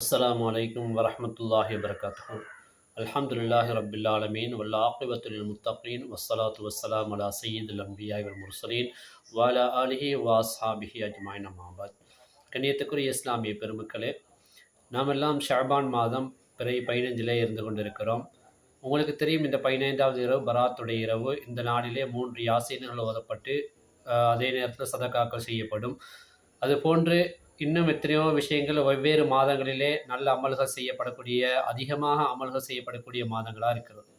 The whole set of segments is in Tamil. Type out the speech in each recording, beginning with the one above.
السلام عليكم ورحمة الله وبركاته. الحمد لله رب العالمين والعاقبة للمتقين والصلاة والسلام على سيد الأنبياء والمرسلين وعلى آله وأصحابه أجمعين أما بعد. கண்ணியத்துக்குரிய இஸ்லாமிய பெருமக்களே, நாம் எல்லாம் ஷஅபான் மாதம் பிறை 15 இருந்து கொண்டிருக்கிறோம். உங்களுக்கு தெரியும், இந்த 15வது இரவு பராத்துடைய இரவு. இந்த நாளிலே 3 யாசீன்கள் ஓதப்பட்டு அதே நேரத்தில் சதகாக்கள் செய்யப்படும். அதுபோன்று இன்னும் எத்தனையோ விஷயங்கள் வெவ்வேறு மாதங்களிலே நல்ல அமல்கள் செய்யப்படக்கூடிய, அதிகமாக அமல்கள் செய்யப்படக்கூடிய மாதங்களாக இருக்கிறது.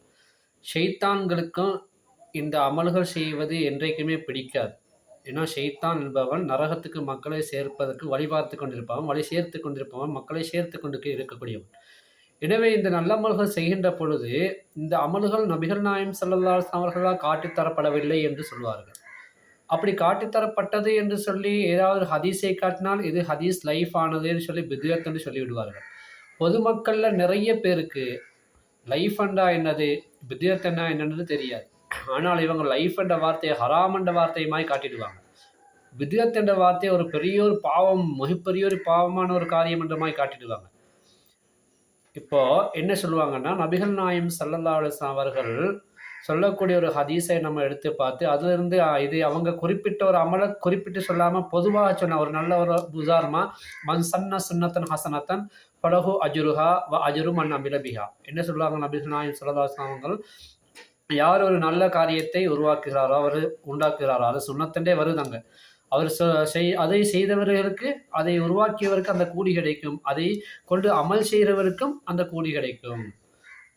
ஷைத்தான்களுக்கும் இந்த அமல்கள் செய்வது என்றைக்குமே பிடிக்காது. ஏன்னா ஷைத்தான் என்பவன் நரகத்துக்கு மக்களை சேர்ப்பதற்கு வழி பார்த்து கொண்டிருப்பவன், வழி சேர்த்து கொண்டிருப்பவன், மக்களை சேர்த்து கொண்டு இருக்கக்கூடியவன். எனவே இந்த நல்லமல்கள் செய்கின்ற பொழுது இந்த அமல்கள் நபிகள் நாயகம் ஸல்லல்லாஹு அலைஹி வஸல்லம் அவர்களால் காட்டித்தரப்படவில்லை என்று சொல்வார்கள். அப்படி காட்டித்தரப்பட்டது என்று சொல்லி ஏதாவது ஹதீஸை காட்டினால் இது ஹதீஸ் லைஃப் ஆனதுன்னு சொல்லி பித்அத்னு சொல்லி விடுவார்கள். பொதுமக்களில் நிறைய பேருக்கு லைஃப் அண்டா என்னது, பித்அத்னா என்னன்னு தெரியாது. ஆனால் இவங்க லைஃப் என்ற வார்த்தையை ஹராம் என்ற வார்த்தையுமாய் காட்டிடுவாங்க. பித்அத் என்ற வார்த்தையை ஒரு பெரிய ஒரு பாவம், மிகப்பெரிய ஒரு பாவமான ஒரு காரியம் என்றமாய் காட்டிடுவாங்க. இப்போ என்ன சொல்லுவாங்கன்னா, நபிகள் நாயகம் ஸல்லல்லாஹு அலைஹி வஸல்லம் அவர்கள் சொல்லக்கூடிய ஒரு ஹதீஸை நம்ம எடுத்து பார்த்து அதிலிருந்து இது அவங்க குறிப்பிட்ட ஒரு அமலை குறிப்பிட்டு சொல்லாமல் பொதுவாக சொன்ன ஒரு நல்ல ஒரு உதாரணமாக, மன் சன்ன சுன்னத்தன் ஹசனத்தன் பலஹு அஜுருஹா வ அஜுரு மன் அமிலபிஹா. என்ன சொல்லுவாங்க நபிகள் நாயகம் ஸல்லல்லாஹு அலைஹி வஸல்லம் அவர்கள், யார் ஒரு நல்ல காரியத்தை உருவாக்குகிறாரோ, அவர் உண்டாக்குகிறாரோ, அது சுன்னத்தண்டே வருதாங்க. அவர் அதை செய்தவர்களுக்கு, அதை உருவாக்கியவருக்கு அந்த கூலி கிடைக்கும், அதை கொண்டு அமல் செய்கிறவருக்கும் அந்த கூலி கிடைக்கும்.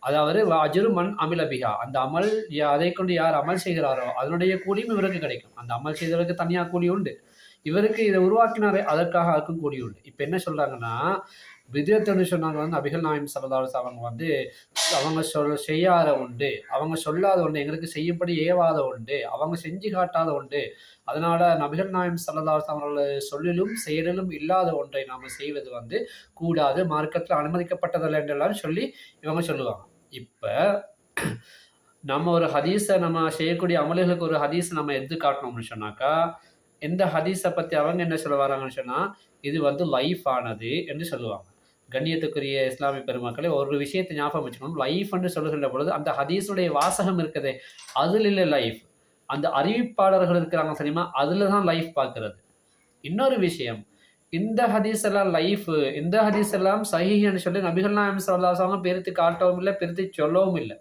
அதாவது அஜ்ரு மன் அமிலபிஹா, அந்த அமல் அதை கொண்டு யார் அமல் செய்கிறாரோ அதனுடைய கூலியும் இவருக்கு கிடைக்கும். அந்த அமல் செய்தவருக்கு தனியாக கூலி உண்டு, இவருக்கு இதை உருவாக்கினாரே அதற்காக அதுக்கும் கூலி உண்டு. இப்போ என்ன சொல்கிறாங்கன்னா, பித்அத்னு சொன்னாங்க நபிகள் நாயகம் ஸல்லல்லாஹு அலைஹி வஸல்லம் அவங்க அவங்க செய்யாத உண்டு, அவங்க சொல்லாத உண்டு, எங்களுக்கு செய்யும்படி ஏவாத உண்டு, அவங்க செஞ்சு காட்டாத உண்டு. அதனால் நபிகள் நாயகம் ஸல்லல்லாஹு அலைஹி வஸல்லம் அவர்கள் சொல்லிலும் செயலிலும் இல்லாத ஒன்றை நாம் செய்வது கூடாது, மார்க்கத்தில் அனுமதிக்கப்பட்டதில்லை என்றெல்லாம் சொல்லி இவங்க சொல்லுவாங்க. இப்போ நம்ம ஒரு ஹதீஸை, நம்ம செய்யக்கூடிய அமல்களுக்கு ஒரு ஹதீஸை நம்ம எது காட்டணும்னு சொன்னாக்கா, எந்த ஹதீஸை பற்றி அவங்க என்ன சொல்ல வராங்கன்னு சொன்னால், இது லைஃப் ஆனது என்று சொல்லுவாங்க. கண்ணியத்துக்குரிய இஸ்லாமிய பெருமக்களே, ஒரு விஷயத்தை ஞாபகம் வச்சுக்கணும். லைஃப் என்று சொல்லுகின்ற பொழுது அந்த ஹதீஸுடைய வாசகம் இருக்குதே அதில் இல்லை லைஃப், அந்த அறிவிப்பாளர்கள் இருக்கிறாங்க தெரியுமா, அதில் தான் லைஃப் பார்க்கறது. இன்னொரு விஷயம், இந்த ஹதீஸ் எல்லாம் லைஃப், இந்த ஹதீஸ் எல்லாம் சஹீஹ்னு சொல்லி நபிகள் நாயகம் ஸல்லல்லாஹு அலைஹி வஸல்லம் பிரித்து காட்டவும் இல்லை, பிரித்து சொல்லவும் இல்லை.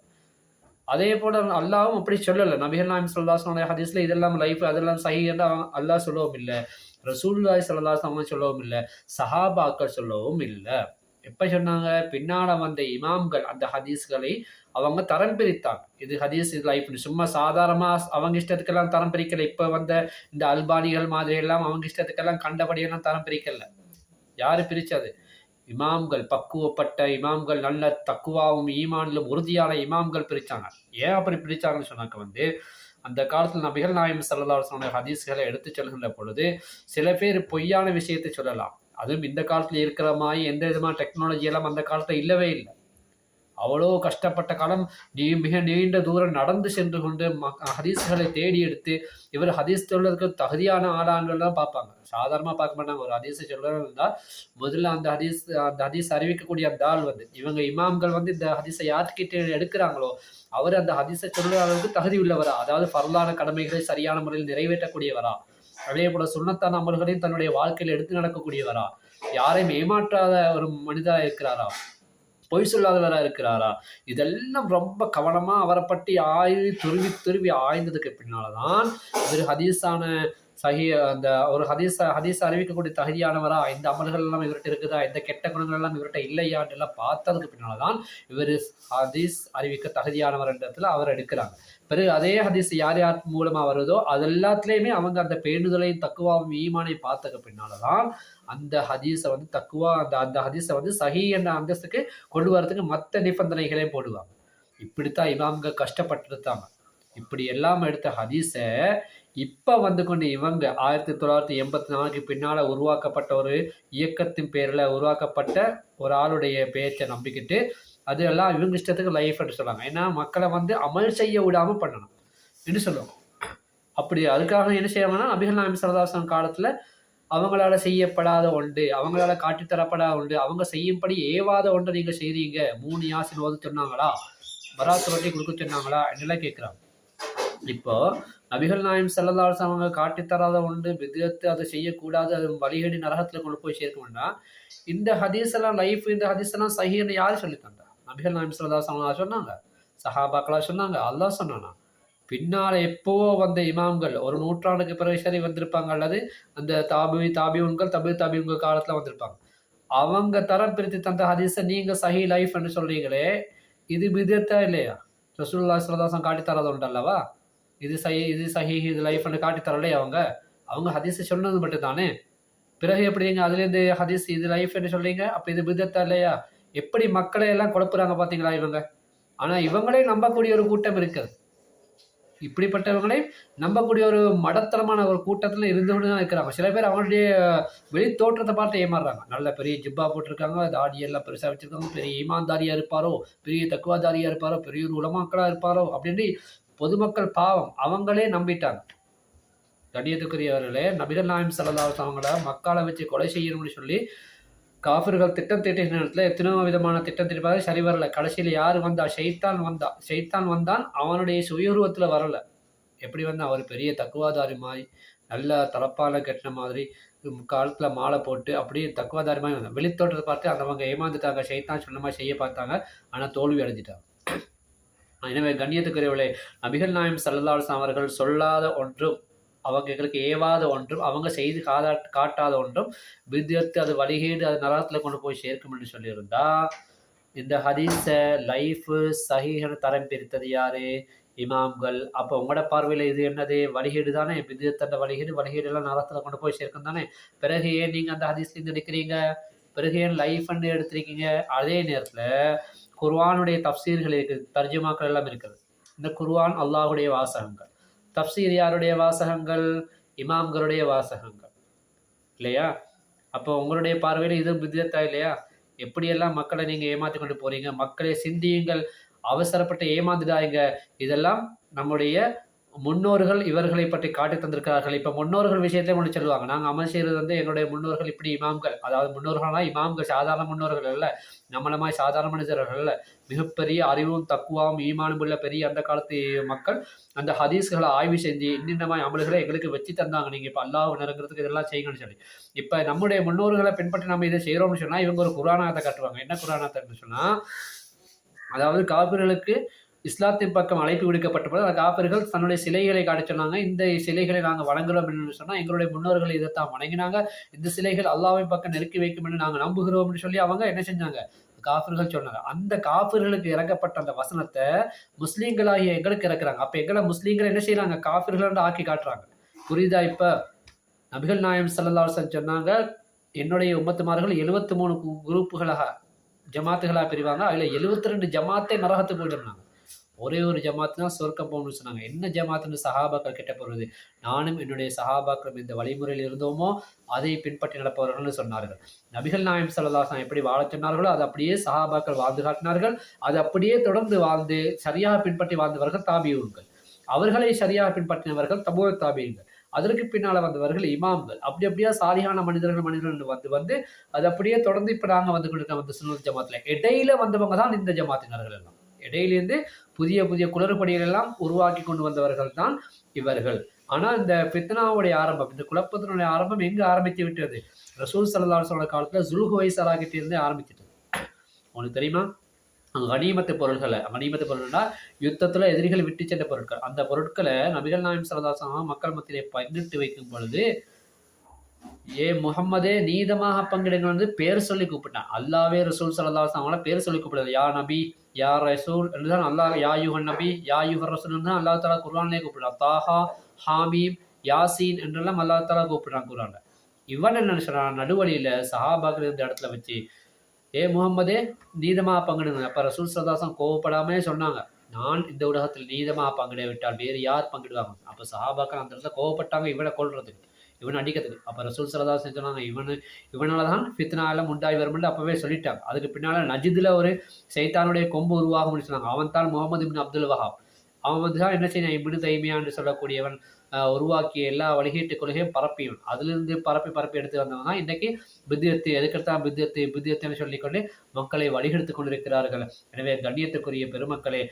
அதே போல அல்லாஹ்வும் அப்படி சொல்லலை. நபிகள் நாயகம் ஸல்லல்லாஹு அலைஹி வஸல்லம் ஹதீஸ்ல இதெல்லாம் லைஃப், அதெல்லாம் சஹீஹ் என்று அல்லாஹ் சொல்லவும் இல்லை, ரசூலுல்லாஹி ஸல்லல்லாஹு அலைஹி வஸல்லம் சொல்லவும் இல்லை, சஹாபாக்கள் சொல்லவும் இல்லை. எப்போ சொன்னாங்க? பின்னால் வந்த இமாம்கள் அந்த ஹதீஸ்களை அவங்க தரம் பிரித்தாங்க. இது ஹதீஸ், இது லைஃப்னு சும்மா சாதாரணமாக அவங்க இஷ்டத்துக்கெல்லாம் தரம் பிரிக்கலை. இப்போ வந்த இந்த அல்பானிகள் மாதிரி எல்லாம் அவங்க இஷ்டத்துக்கெல்லாம் கண்டபடியெல்லாம் தரம் பிரிக்கலை. யார் பிரித்தது? இமாம்கள், பக்குவப்பட்ட இமாம்கள், நல்ல தக்குவாவும் ஈமானிலும் உறுதியான இமாம்கள் பிரித்தாங்க. ஏன் அப்படி பிரித்தாங்கன்னு சொன்னாக்க, அந்த காலத்தில் நபிகள் நாயகம் ஸல்லல்லாஹு அலைஹி வஸல்லம் ஹதீஸ்களை எடுத்து சொல்கின்ற பொழுது சில பேர் பொய்யான விஷயத்தை சொல்லலாம். அதுவும் இந்த காலத்தில் இருக்கிற மாதிரி எந்த விதமான டெக்னாலஜி எல்லாம் அந்த காலத்தில் இல்லவே இல்லை. அவ்வளோ கஷ்டப்பட்ட காலம், மிக நீண்ட தூரம் நடந்து சென்று கொண்டு ஹதீஸ்களை தேடி எடுத்து இவர் ஹதீஸ் சொல்றதுக்கு தகுதியான ஆளான்லாம் பார்ப்பாங்க. சாதாரணமாக பார்க்க மாட்டாங்க. ஒரு ஹதீஸை சொல்றதா இருந்தால் முதல்ல அந்த ஹதீஸ் அறிவிக்கக்கூடிய அந்த ஆள் இவங்க இமாம்கள் இந்த ஹதீஸை யார்கிட்ட எடுக்கிறாங்களோ அவர் அந்த ஹதீஸை சொல்ற அளவுக்கு தகுதி உள்ளவரா, அதாவது ஃபர்லான கடமைகளை சரியான முறையில் நிறைவேற்றக்கூடியவரா, அதே போல சுன்னத்தான அமல்களையும் தன்னுடைய வாழ்க்கையில் எடுத்து நடக்கக்கூடியவரா, யாரையும் ஏமாற்றாத ஒரு மனிதராக இருக்கிறாரா, பொய் சொல்லாதவராக இருக்கிறாரா, இதெல்லாம் ரொம்ப கவனமாக அவரை பற்றி துருவி ஆய்ந்ததுக்கு பின்னால்தான் இவர் ஹதீஸான அந்த ஒரு ஹதீஸ் அறிவிக்கக்கூடிய தகுதியானவரா, இந்த அமல்கள் எல்லாம் இவர்கிட்ட இருக்குதா, இந்த கெட்ட குணங்கள் எல்லாம் இவர்கிட்ட இல்லையான்னு எல்லாம் பார்த்ததுக்கு பின்னால்தான் இவர் ஹதீஸ் அறிவிக்க தகுதியானவர் என்றதுல அவர் எடுக்கிறாங்க. பிறகு அதே ஹதீஸ் யார் யார் மூலமாக வருதோ அது எல்லாத்துலேயுமே அவங்க அந்த பேணுதலையும் தக்குவாவும் ஈமானை பார்த்ததுக்கு பின்னால்தான் அந்த ஹதீஸை தக்குவா அந்த ஹதீஸை சஹீஹ் என்ற அந்தஸ்துக்கு கொண்டு வரதுக்கு மற்ற நிபந்தனைகளையும் போடுவாங்க. இப்படித்தான் இமாம்கள் கஷ்டப்பட்டுருத்தாங்க. இப்படி எல்லாம் எடுத்த ஹதீஸை இப்போ கொண்டு இவங்க 1984 பின்னால் உருவாக்கப்பட்ட ஒரு இயக்கத்தின் பேரில் உருவாக்கப்பட்ட ஒரு ஆளுடைய பேச்சை நம்பிக்கிட்டு அது எல்லாம் இவங்க இஷ்டத்துக்கு லைஃப் என்று சொல்லுவாங்க. ஏன்னா மக்களை அமல் செய்ய விடாமல் பண்ணணும் என்று சொல்லுவாங்க. அப்படி அதுக்காக என்ன செய்வாங்கன்னா, நபிகள் நாயகம் ஸல்லல்லாஹு அலைஹி வஸல்லம் காலத்தில் அவங்களால செய்யப்படாத ஒன்று, அவங்களால காட்டித்தரப்படாத ஒன்று, அவங்க செய்யும்படி ஏவாத ஒன்றை நீங்கள் செய்றீங்க. 3 யாசின் ஓத சொன்னாங்களா, பராத் ரொட்டி கொடுக்க சொன்னாங்களா என்னெல்லாம் கேட்குறாங்க. இப்போ நபிகள் நாயம் ஸல்லல்லாஹு அலைஹி வஸல்லம் அவங்க காட்டித்தராத ஒன்று பித்அத்து, அதை செய்யக்கூடாது, அது வழிகேடி நரகத்தில் கொண்டு போய் சேர்க்கணும்னா இந்த ஹதீஸ் எல்லாம் லைஃப், இந்த ஹதீஸ் எல்லாம் சஹீஹ்னு யார் சொல்லி தந்தா? நபிகள் நாயம் ஸல்லல்லாஹு அலைஹி வஸல்லம் சொன்னாங்க, சஹாபாக்களா சொன்னாங்க, அல்லாஹ் சொன்னானா? பின்னால எப்போவோ வந்த இமாம்கள், ஒரு நூற்றாண்டுக்கு பிறகு சரி வந்திருப்பாங்க, அல்லது அந்த தாபியூன்கள் காலத்துல வந்திருப்பாங்க. அவங்க தரம் பிரித்து தந்த ஹதீஸை நீங்க சஹீஹ் லைஃப் என்று சொல்றீங்களே, இது பிதத்தா இல்லையா? ரசூலுல்லாஹி ஸல்லல்லாஹு அலைஹி வஸல்லம் காட்டி தரது உண்டு அல்லவா? இது சஹீஹ், இது லைஃப் என்று காட்டி தரலையே அவங்க. அவங்க ஹதீஸை சொன்னது மட்டும் தானே. பிறகு எப்படிங்க அதுலேருந்து ஹதீஸ் இது லைஃப் என்று சொல்றீங்க? அப்ப இது பிதத்தா இல்லையா? எப்படி மக்களை எல்லாம் குழப்புறாங்க பாத்தீங்களா இவங்க? ஆனா இவங்களே நம்பக்கூடிய ஒரு கூட்டம் இருக்குது. இப்படிப்பட்டவங்களை நம்பக்கூடிய ஒரு மடத்தனமான ஒரு கூட்டத்தில் இருந்து கொண்டு தான் இருக்கிறாங்க. சில பேர் அவங்களுடைய வெளி தோற்றத்தை பார்த்து ஏமாறுறாங்க. நல்ல பெரிய ஜிப்பா போட்டிருக்காங்க, தாடி எல்லாம் பெருசாக வச்சிருக்காங்க, பெரிய ஈமான்தாரியா இருப்பாரோ, பெரிய தக்குவாதாரியா இருப்பாரோ, பெரிய ஒரு உலமாக்களா இருப்பாரோ அப்படின்னு பொதுமக்கள் பாவம் அவங்களே நம்பிட்டாங்க. கண்ணியத்துக்குரியவர்களே, நபிகள் நாயம் ஸல்லல்லாஹு அலைஹி வஸல்லம் அவங்கள மக்களை வச்சு கொலை செய்யணும்னு சொல்லி காஃபிர்கள் திட்டம் தீட்டின நேரத்தில் எத்தனையோ விதமான திட்டம் தீட்டிப்பாரு, சரி வரல. கடைசியில் யார் வந்தா? ஷைத்தான் வந்தான். அவனுடைய சுயரூபத்தில் வரல. எப்படி வந்தா? அவர் பெரிய தக்குவாதாரி மாதிரி, நல்ல தலப்பால கட்டின மாதிரி, காலத்தில் மாலை போட்டு அப்படியே தக்குவாதாரி மாதிரி வந்தாங்க. வெளித்தோட்டத்தை பார்த்து அவங்க ஏமாந்துட்டாங்க. ஷைத்தான் சொன்ன மாதிரி செய்ய பார்த்தாங்க, ஆனால் தோல்வி அடைஞ்சிட்டாங்க. எனவே கண்ணியத்துக்குரியவர்களே, நபிகள் நாயம் ஸல்லல்லாஹு அலைஹி வஸல்லம் அவர்கள் சொல்லாத ஒன்றும், அவங்களுக்கு ஏவாத ஒன்றும், அவங்க செய்து காட்டாத ஒன்றும் பித்அத்து, அது வழிகேடு, அது நரகத்தில் கொண்டு போய் சேர்க்கும் என்று சொல்லியிருந்தா, இந்த ஹதீஸை லைஃபு சஹீஹ்னு தரம் பிரித்தது யாரு? இமாம்கள். அப்போ உங்களோட பார்வையில் இது என்னது? வழிகேடு தானே. பித்அத் அந்த வழிகேடு எல்லாம் நரகத்தில் கொண்டு போய் சேர்க்கும் தானே. பிறகு ஏன் நீங்கள் அந்த ஹதீஸ்லேருந்து எடுக்கிறீங்க? பிறகு ஏன் லைஃப்ன்னு எடுத்திருக்கீங்க? அதே நேரத்தில் குர்ஆனுடைய தஃப்சீர்கள் இருக்குது, தர்ஜுமாக்கள் எல்லாம் இருக்குது. இந்த குர்ஆன் அல்லாஹுடைய வாசகங்கள், தஃப்சீர் யாருடைய வாசகங்கள்? இமாம்களுடைய வாசகங்கள் இல்லையா? அப்போ உங்களுடைய பார்வையில் இது பித்அத்தா இல்லையா? எப்படியெல்லாம் மக்களை நீங்கள் ஏமாற்றி கொண்டு போறீங்க? மக்களை சிந்தியுங்கள், அவசரப்பட்டு ஏமாந்துடாங்க. இதெல்லாம் நம்முடைய முன்னோர்கள் இவர்களை பற்றி காட்டி தந்திருக்கிறார்கள். இப்போ முன்னோர்கள் விஷயத்தை ஒன்று சொல்லுவாங்க, நாங்கள் அமல் செய்கிறது வந்து எங்களுடைய முன்னோர்கள் இப்படி இமாம்கள், அதாவது முன்னோர்கள்னால் இமாம்கள் சாதாரண முன்னோர்கள் அல்ல, நம்மள மாதிரி சாதாரண மனிதர்கள் அல்ல, மிகப்பெரிய அறிவும் தக்குவாவும் ஈமானும் உள்ள பெரிய அந்த காலத்து மக்கள் அந்த ஹதீஸ்களை ஆய்வு செஞ்சு இன்னின்ன மாதிரி அமல்களை எங்களுக்கு வச்சு தந்தாங்க. நீங்கள் இப்போ அல்லாஹ் நெருங்கிறதுக்கு இதெல்லாம் செய்யுங்கன்னு சொல்லி. இப்போ நம்முடைய முன்னோர்களை பின்பற்றி நம்ம இதை செய்கிறோம்னு சொன்னால் இவங்க ஒரு குர்ஆனத்தை காட்டுவாங்க. என்ன குர்ஆனத்தைன்னு சொன்னால், அதாவது காபிர்களுக்கு இஸ்லாத்தின் பக்கம் அழைப்பு விடுக்கப்பட்டபோது அந்த காபிர்கள் தன்னுடைய சிலைகளை காட்ட சொன்னாங்க. இந்த சிலைகளை நாங்கள் வணங்குறோம் என்று சொன்னால் எங்களுடைய முன்னோர்கள் இதைத்தான் வணங்கினாங்க, இந்த சிலைகள் அல்லாஹ்வின் பக்கம் நெருக்கி வைக்கும் என்று நாங்கள் நம்புகிறோம் என்று சொல்லி அவங்க என்ன செஞ்சாங்க? காஃபிர்கள் சொன்னாங்க. அந்த காஃபிர்களுக்கு இறக்கப்பட்ட அந்த வசனத்தை முஸ்லீம்களாகிய எங்களுக்கு இறக்குறாங்க. அப்போ எங்களை முஸ்லீம்களை என்ன செய்யறாங்க? காஃபிர்கள் ஆக்கி காட்டுறாங்க. புரியுதா? இப்போ நபிகள் நாயம் ஸல்லல்லாஹு அலைஹி வஸல்லம் சொன்னாங்க, என்னுடைய உம்மத்துமார்கள் 73 குரூப்புகளாக ஜமாத்துகளாக பிரிவாங்க, அதில் 72 ஜமாத்தை நரகத்துக்கு போயிடுறாங்க. ஒரே ஒரு ஜமாத்து தான் சொர்க்கம் போகணும்னு சொன்னாங்க. என்ன ஜமாத்துன்னு சஹாபாக்கள் கிட்ட போகிறது? நானும் என்னுடைய சஹாபாக்களும் இந்த வழிமுறையில் இருந்தோமோ அதை பின்பற்றி நடப்பவர்கள்னு சொன்னார்கள். நபிகள் நாயம் ஸல்லல்லாஹு அலைஹி வஸல்லம் எப்படி வாழ சொன்னார்களோ அது அப்படியே சஹாபாக்கள் வாழ்ந்து காட்டினார்கள். அது அப்படியே தொடர்ந்து வாழ்ந்து சரியாக பின்பற்றி வாழ்ந்தவர்கள் தாபியூன்கள், அவர்களை சரியாக பின்பற்றினவர்கள் தபூ தாபியூன்கள், அதற்கு பின்னால் வந்தவர்கள் இமாம்கள். அப்படியா சாலியான மனிதர்கள் வந்து அது அப்படியே தொடர்ந்து இப்போ நாங்கள் வந்து கொண்டிருக்கோம் அந்த சுன்னத் ஜமாத்தில். இடையில வந்தவங்க தான் இந்த ஜமாத்தினர்கள் எல்லாம். இடையிலேருந்து புதிய குளறுபடிகள் எல்லாம் உருவாக்கி கொண்டு வந்தவர்கள் தான் இவர்கள். ஆனால் இந்த ஃபித்னாவுடைய ஆரம்பம், இந்த குழப்பத்தினுடைய ஆரம்பம் எங்கே ஆரம்பித்து விட்டது? ரசூல் ஸல்லல்லாஹு அலைஹி வஸல்லம் காலத்தில் ஜுல்ஹுவைஸரா கிட்ட இருந்தே ஆரம்பிச்சிட்டது. உங்களுக்கு தெரியுமா? கனிமத்து பொருள்கள்னா யுத்தத்தில் எதிரிகள் விட்டு சென்ற பொருட்கள். அந்த பொருட்களை நபிகள் நாயம் ஸல்லல்லாஹு அலைஹி வஸல்லம் மக்கள் மத்தியிலே பங்கிட்டு வைக்கும் பொழுது, ஏ முகம்மதே நீதமாக பங்கிடுங்கள் வந்து பேர் சொல்லி கூப்பிட்டான். அல்லாவே ரசூல் ஸல்லல்லாஹு அலைஹி வஸல்லம் பேர் சொல்லி கூப்பிடுறது. யா நபி, யா ரசூல் என்றுதான் அல்லாஹ், யா யுஹன் நபி, யா யுஹர் ரசூல் என்று அல்லாஹ் தஆலா குர்ஆனிலே கூப்பிடுறான். தாஹா, ஹாமீம், யாசீன் என்றெல்லாம் அல்லாஹ் தஆலா கூப்பிடுறான் குர்ஆன்ல. இவன் என்ன சொல்றான்? நடுவழியில் சஹாபாக்கள் இருந்த இடத்துல வச்சு, ஏ முகம்மதே நீதமாக பங்கிடுங்க. அப்போ ரசூல் ஸல்லல்லாஹு அலைஹி வஸல்லம் கோவப்படாமே சொன்னாங்க, நான் இந்த உலகத்தில் நீதமாக பங்கிட விட்டால் வேறு யார் பங்கிடுவாங்க? அப்போ சஹாபாக்கள் அந்த இடத்துல கோவப்பட்டாங்க, இவனை கொள்றதுக்கு, இவன் அடிக்கிறதுக்கு. அப்போ ரசூல் ஸல்லல்லாஹு அலைஹி வஸல்லம் சொன்னாங்க, இவனால தான் ஃபித்னா எல்லாம் உண்டாகி வரும்னு அப்போவே சொல்லிட்டாங்க. அதுக்கு பின்னால் நஜிதில் ஒரு சைத்தானுடைய கொம்பு உருவாகும்னு சொன்னாங்க. அவன் தான் முகமது இப்னு அப்துல் வஹாப். அவன் வந்து தான் என்ன செய்யணும்? இப்னு தைமியா என்று சொல்லக்கூடியவன் உருவாக்கிய எல்லா வழிகேட்டு கொள்கையும் பரப்பியும் அதிலிருந்து பரப்பி எடுத்து வந்தவங்க தான் இன்றைக்கி பித்தியத்து எதுக்கெடுத்தான் பித்தியத்துன்னு சொல்லிக்கொண்டு மக்களை வழிகெடுத்து கொண்டிருக்கிறார்கள். எனவே கண்ணியத்துக்குரிய பெருமக்களே,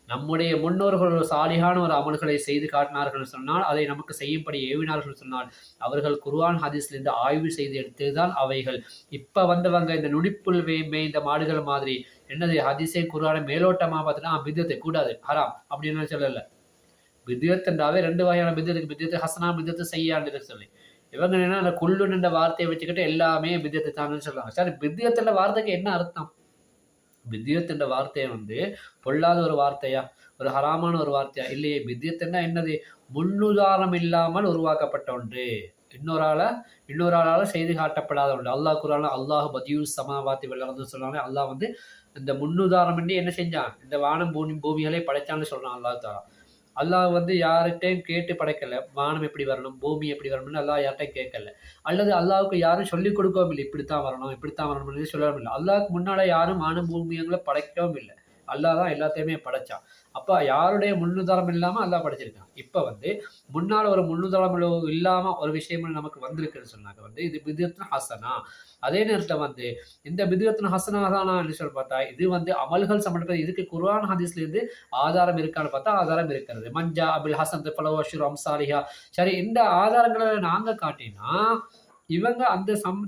நம்முடைய முன்னோர்கள் ஒரு சாலிகான ஒரு அமல்களை செய்து காட்டினார்கள் சொன்னால், அதை நமக்கு செய்யும்படி ஏவினார்கள் சொன்னால், அவர்கள் குர்ஆன் ஹதீஸ்லேருந்து ஆய்வு செய்து எடுத்துதான் அவைகள். இப்போ வந்தவங்க இந்த நுனிப்புல் மேய்ந்த மாடுகள் மாதிரி என்னது ஹதீஸே குர்ஆனை மேலோட்டமாக பார்த்துட்டா பித்அத்து கூடாது ஹராம் அப்படின்னு சொல்லலை. பித்அத்துன்றாவே 2 வகையான பித்அத்து, பித்அத்து ஹசனா, பித்அத்து செய்யான்னு சொல்லி. இவங்க என்ன அந்த குல்லுன்ற வார்த்தையை வச்சுக்கிட்டு எல்லாமே பித்அத்து தான்னு சொல்லுவாங்க. சரி, பித்அத்துன்ற வார்த்தைக்கு என்ன அர்த்தம்? பித்யத் என்ற வார்த்தையை பொல்லாத ஒரு வார்த்தையா, ஒரு ஹராமான ஒரு வார்த்தையா? இல்லையே. பித்யத்துன்னா என்னது? முன்னுதாரணம் இல்லாமல் உருவாக்கப்பட்ட ஒன்று, இன்னொரு ஆளால செய்து காட்டப்படாத ஒன்று. அல்லாஹ் குர்ஆன்ல அல்லாஹ் பதியு சமாவாத்தி வல் சொல்றாங்க. அல்லாஹ் இந்த முன்னுதாரணம் என்ன செஞ்சான்? இந்த வானம் பூமிகளை படைச்சான்னு சொல்றான் அல்லாஹ் தாலா. அல்லாஹ் யார்கிட்டையும் கேட்டு படைக்கல. வானம் எப்படி வரணும், பூமி எப்படி வரணும்னு அல்லாஹ் யார்கிட்டையும் கேட்கல. அல்லது அல்லாஹுக்கு யாரும் சொல்லிக் கொடுக்கவும் இல்லை. இப்படித்தான் வரணும்னு சொல்லவும் இல்லை. அல்லாஹுக்கு முன்னால யாரும் வானம் பூமியங்களை படைக்கவும் இல்லை. அல்லாஹ் தான் எல்லாத்தையுமே படைச்சான். அப்போ யாருடைய முன்னுதாரணம் இல்லாமல் அல்லாஹ் படைச்சிருக்கான். இப்போ முன்னால் ஒரு முன்னுதாரணம் இல்லாமல் ஒரு விஷயம் நமக்கு வந்திருக்குன்னு சொன்னாங்க. இது பித்அத்துன் ஹசனா. அதே நேரத்தில் இந்த பித்அத்துன் ஹசனா தானா என்று சொல்லி பார்த்தா, இது அமல்கள் சம்பந்தப்பட்ட இதுக்கு குர்ஆன் ஹதீஸ்லேருந்து ஆதாரம் இருக்கான்னு பார்த்தா ஆதாரம் இருக்கிறது. மஞ்சா அபில் ஹசன் ஃபலஹு அஷ்ரு அம்சாலிஹா. சரி, இந்த ஆதாரங்களை நாங்கள் காட்டினா இவங்க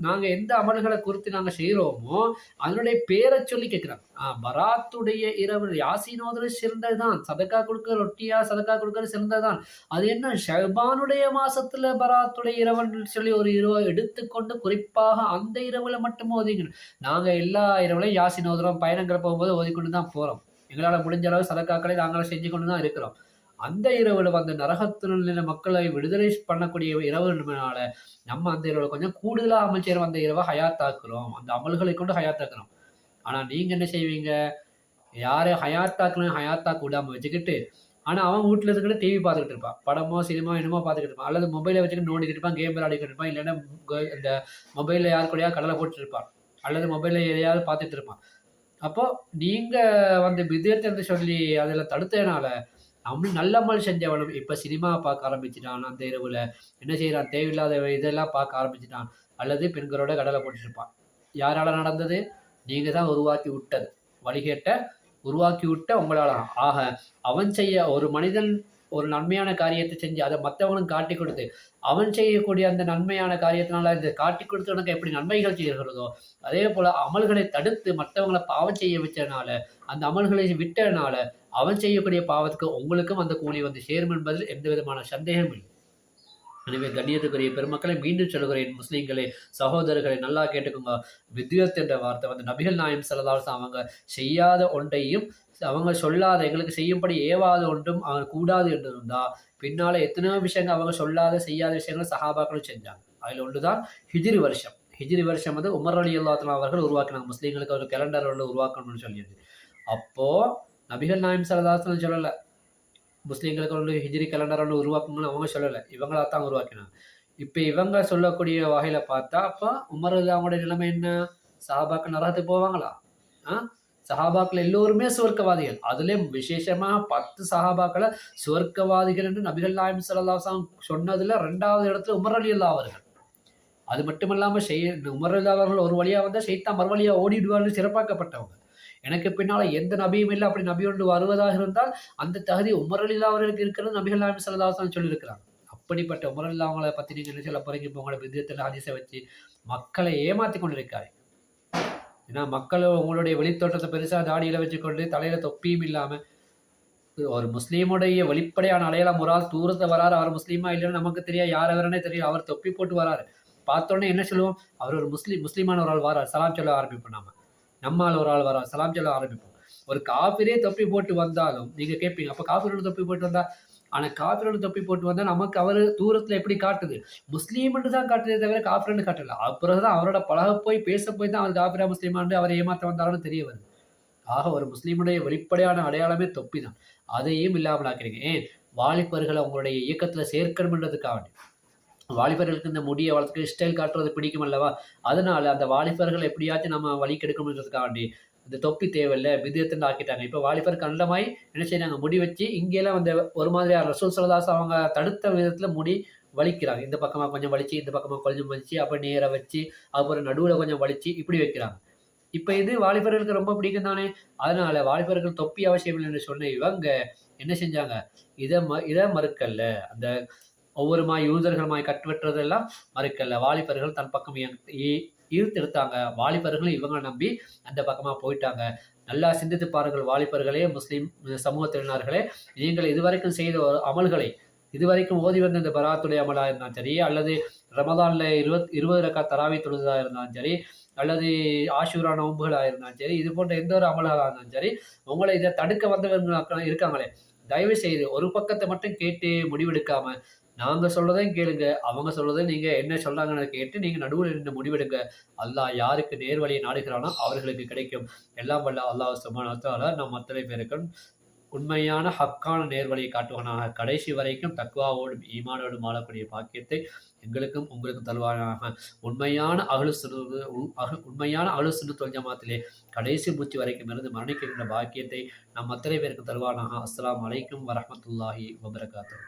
நாங்கள் எந்த அமல்களை குறித்து நாங்கள் செய்கிறோமோ அதனுடைய பேரை சொல்லி கேட்குறாங்க. பராத்துடைய இரவு யாசீனோதர சிறந்ததுதான், சதக்கா கொடுக்க ரொட்டியா சதக்கா கொடுக்கறது சிறந்ததுதான். அது என்ன ஷபானுடைய மாசத்துல பராத்துடைய இரவுன்னு சொல்லி ஒரு இரவை எடுத்துக்கொண்டு குறிப்பாக அந்த இரவுல மட்டும் ஓதிக்கணும். நாங்கள் எல்லா இரவுலையும் யாசீனோதரம் பயணங்களை போகும்போது ஓதிக்கொண்டு தான் போகிறோம். எங்களால் முடிஞ்ச அளவு சதக்காக்களை நாங்களும் செஞ்சு கொண்டு தான் இருக்கிறோம். அந்த இரவுல நரகத்தினுள்ள மக்களை விடுதலை பண்ணக்கூடிய இரவுனால நம்ம அந்த இரவுல கொஞ்சம் கூடுதலாக அமல் செய்கிறோம். அந்த இரவை ஹயாத்தாக்குறோம், அந்த அமல்களை கொண்டு ஹயாத்தாக்குறோம். ஆனால் நீங்கள் என்ன செய்வீங்க? யாரையும் ஹயாத்தாக்கு விடாமல் வச்சுக்கிட்டு, ஆனால் அவன் வீட்டில் இருக்கிற டிவி பார்த்துக்கிட்டு இருப்பான், படமோ சினிமா என்னமோ பார்த்துக்கிட்டு இருப்பான், அல்லது மொபைலை வச்சுக்கிட்டு நோண்டிக்கிட்டு இருப்பான், கேம் விளையாடிக்கிட்டு இருப்பான், இல்லைன்னா இந்த மொபைலில் யார் கூடயா கடலை போட்டுட்டு இருப்பான், அல்லது மொபைலில் எதையாவது பார்த்துட்டு இருப்பான். அப்போது நீங்கள் பித்அத் சொல்லி அதில் தடுத்ததுனால நல்ல அமல் செஞ்சவனும் இப்போ சினிமா பார்க்க ஆரம்பிச்சிட்டான். அந்த இரவுல என்ன செய்யறான்? தேவையில்லாத இதெல்லாம் பார்க்க ஆரம்பிச்சிட்டான். அல்லது பெண்களோட கடலை போட்டுருப்பான். யாரால நடந்தது? நீங்க தான் உருவாக்கி விட்டது. வழிகேட்ட உருவாக்கி விட்ட உங்களால. ஆக அவன் செய்ய ஒரு மனிதன் ஒரு நன்மையான காரியத்தை செஞ்சு அதை மற்றவனும் காட்டி கொடுத்து அவன் செய்யக்கூடிய அந்த நன்மையான காரியத்தினால இந்த காட்டி கொடுத்தவனுக்கு எப்படி நன்மைகள் செய்கிறதோ அதே போல அமல்களை தடுத்து மற்றவங்களை பாவம் செய்ய வச்சதுனால, அந்த அமல்களை விட்டதுனால அவன் செய்யக்கூடிய பாவத்துக்கு உங்களுக்கும் அந்த கூலி சேரும் என்பதில் எந்த விதமான சந்தேகம் இல்லை. எனவே கண்ணியத்துக்குரிய பெருமக்களை மீண்டும் சொல்கிறேன், முஸ்லீம்களே, சகோதரர்களை நல்லா கேட்டுக்கோங்க. பித்அத் என்ற வார்த்தை நபிகள் நாயகம் ஸல்லல்லாஹு அலைஹி வஸல்லம் அவங்க செய்யாத ஒன்றையும் அவங்க சொல்லாத, எங்களுக்கு செய்யும்படி ஏவாத ஒன்றும் அவங்க கூடாது என்று இருந்தால் பின்னால எத்தனையோ விஷயங்கள் அவங்க சொல்லாத செய்யாத விஷயங்கள் சஹாபாக்களும் செஞ்சாங்க. அதில் ஒன்றுதான் ஹிஜ்ரி வருஷம். ஹிஜ்ரி வருஷம் உமர் ரலியல்லாஹு அன்ஹு அவர்கள் உருவாக்கினாங்க. முஸ்லீம்களுக்கு ஒரு கேலண்டர் ஒன்று உருவாக்கணும்னு சொல்லியது. அப்போது நபிகள் நாயகம் ஸல்லல்லாஹு அலைஹி வஸல்லம் சொல்லலை, முஸ்லீம்களுக்கு ஒன்று ஹிஜ்ரி கேலண்டர் ஒன்று உருவாக்கணும்னு அவங்க சொல்லலை, இவங்களா தான் உருவாக்கினாங்க. இப்போ இவங்க சொல்லக்கூடிய வகையில் பார்த்தா அப்போ உமர் அவங்களுடைய நிலைமை என்ன? சஹாபாக்கள் நரகத்துக்கு போவாங்களா? சஹாபாக்கள் எல்லோருமே சுவர்க்கவாதிகள். அதுலேயும் விசேஷமாக 10 சஹாபாக்களை சுவர்க்கவாதிகள் என்று நபிகள் நாயகம் ஸல்லல்லாஹு அலைஹி வஸல்லம் சொன்னதில் 2வது இடத்துல உமர் ரலியல்லாஹு அவர்கள். அது மட்டும் இல்லாமல் உமர் ரலியல்லாஹு அவர்கள் ஒரு வழியாக வந்தால் ஷைத்தான் மறுவழியாக ஓடிடுவார்னு சிறப்பாக்கப்பட்டவங்க. எனக்கு பின்னால் எந்த நபியும் இல்லை, அப்படி நபி ஒன்று வருவதாக இருந்தால் அந்த தகுதி உமர் ரலியல்லாஹு அவர்களுக்கு இருக்கிறது நபிகள் நாயகம் ஸல்லல்லாஹு அலைஹி வஸல்லம் சொல்லியிருக்கிறாங்க. அப்படிப்பட்ட உமர் ரலியல்லாஹு அவங்களை பற்றி நீங்கள் என்ன சொல்ல போறீங்க? இப்போ உங்களோட பித்அத்தில் ஹதீஸை வச்சு மக்களை ஏமாற்றி கொண்டிருக்காரு. ஏன்னா மக்கள் உங்களுடைய வெளித்தோட்டத்தை பெருசாக தாடியில் வச்சுக்கொண்டு தலையில் தொப்பியும் இல்லாமல் ஒரு முஸ்லீமுடைய வெளிப்படையான அடையாளம் ஒரு ஆள் தூரத்தை வராரு, அவர் முஸ்லீமா இல்லைன்னு நமக்கு தெரியாது, யார் அவரனே தெரியும், அவர் தொப்பி போட்டு வராரு. பார்த்தோன்னே என்ன சொல்லுவோம்? அவர் ஒரு முஸ்லீமான ஒரு ஆள் வரார், சலாம் சொல்ல ஆரம்பிப்போம். நம்மால் ஒரு ஆள் வரார், சலாம் சொல்ல ஆரம்பிப்போம். ஒரு காஃபிரே தொப்பி போட்டு வந்தாலும் நீங்கள் கேட்பீங்க, அப்போ காஃபிரோட தொப்பி போட்டு வந்தா? ஆனால் காஃபிரோட தொப்பி போட்டு வந்தால் நமக்கு அவர் தூரத்தில் எப்படி காட்டுது? முஸ்லீம்னு தான் காட்டுதே தவிர காஃபிரன்னு காட்டல. அப்புறம் தான் அவரோட பழக போய் பேச போய் தான் அவர் காஃபிரா முஸ்லீமான்னு அவர் ஏமாற்ற வந்தாலும் தெரிய வருது. ஆக ஒரு முஸ்லீமுடைய வெளிப்படையான அடையாளமே தொப்பி தான். அதையும் இல்லாமல் ஆக்கிறீங்க. ஏன்? வாலிபர்களை உங்களுடைய இயக்கத்தில் சேர்க்கணுன்றதுக்காக வாலிபர்களுக்கு இந்த முடியை வளர்த்துக்கு ஸ்டைல் காட்டுறது பிடிக்கும் அல்லவா? அதனால அந்த வாலிபர்கள் எப்படியாச்சும் நம்ம வழி கெடுக்கணுன்றதுக்காண்டி, இந்த தொப்பி தேவையில்ல பித்அத்துன்னு ஆக்கிட்டாங்க. இப்ப வாலிபர் கண்டமாய் என்ன செய்றாங்க, முடி வச்சு இங்கேல்லாம் வந்து ஒரு மாதிரியா ரசூல் ஸல்லல்லாஹு அவங்க தடுத்த விதத்துல முடி வலிக்கிறாங்க. இந்த பக்கமா கொஞ்சம் வலிச்சு, இந்த பக்கமா கொஞ்சம் வலிச்சு, அப்புறம் நேரா வச்சு, அப்புறம் நடுவுல கொஞ்சம் வலிச்சு இப்படி வைக்கிறாங்க. இப்ப இது வாலிபர்களுக்கு ரொம்ப பிடிக்கும் தானே! அதனால வாலிபர்கள் தொப்பி அவசியம் இல்லன்னு சொன்ன இவங்க என்ன செஞ்சாங்க, இத மறுக்கல்ல. அந்த ஒவ்வொருமாய் யூதர்களுமாய் கட்டுவற்றதெல்லாம் மறுக்கல்ல. வாலிபர்கள் தன் பக்கம் ஈர்த்தெடுத்தாங்க. வாலிபர்களும் இவங்கள நம்பி அந்த பக்கமா போயிட்டாங்க. நல்லா சிந்தித்து பாருங்கள் வாலிபர்களே, முஸ்லிம் சமூகத்தினர்களே, நீங்கள் இதுவரைக்கும் செய்த அமல்களை, இதுவரைக்கும் ஓதி வந்த இந்த பராத்துடைய அமலா இருந்தாலும் சரி, அல்லது ரமதான்ல 20 ரக்காத் தராவி தொழுதா இருந்தாலும் சரி, அல்லது ஆஷூரா நோன்புகளா இருந்தாலும் சரி, இது போன்ற எந்த ஒரு அமலாக இருந்தாலும் சரி, உங்கள இத தடுக்க வந்தவங்க இருக்காங்களே, தயவு செய்து ஒரு பக்கத்த மட்டும் கேட்டு முடிவெடுக்காம, நாங்க சொல்றதையும் கேளுங்க. அவங்க சொல்றதையும் நீங்க என்ன சொல்றாங்கன்னு கேட்டு, நீங்க நடுவுல நின்னு முடிவெடுங்க. அல்லாஹ் யாருக்கு நேர்வழியை நாடுகிறானோ அவர்களுக்கு கிடைக்கும். எல்லாம் வல்ல அல்லாஹ் சுப்ஹானஹு வ தஆலா நம் அத்தனை பேருக்கும் உண்மையான ஹக்கான நேர்வழியை காட்டுவானாக. கடைசி வரைக்கும் தக்வாவோடும், ஈமானோடும் வாழக்கூடிய பாக்கியத்தை எங்களுக்கும் உங்களுக்கும் தருவானாக. உண்மையான அஹ்லு சுன்னத் வல் ஜமாத்திலே கடைசி மூச்சு வரைக்கும் இருந்து மரணிக்கின்ற பாக்கியத்தை நம் அத்தனை பேருக்கும் தருவானாக. அஸ்ஸலாமு அலைக்கும் வரஹ்மத்துல்லாஹி வபரகாத்துஹு.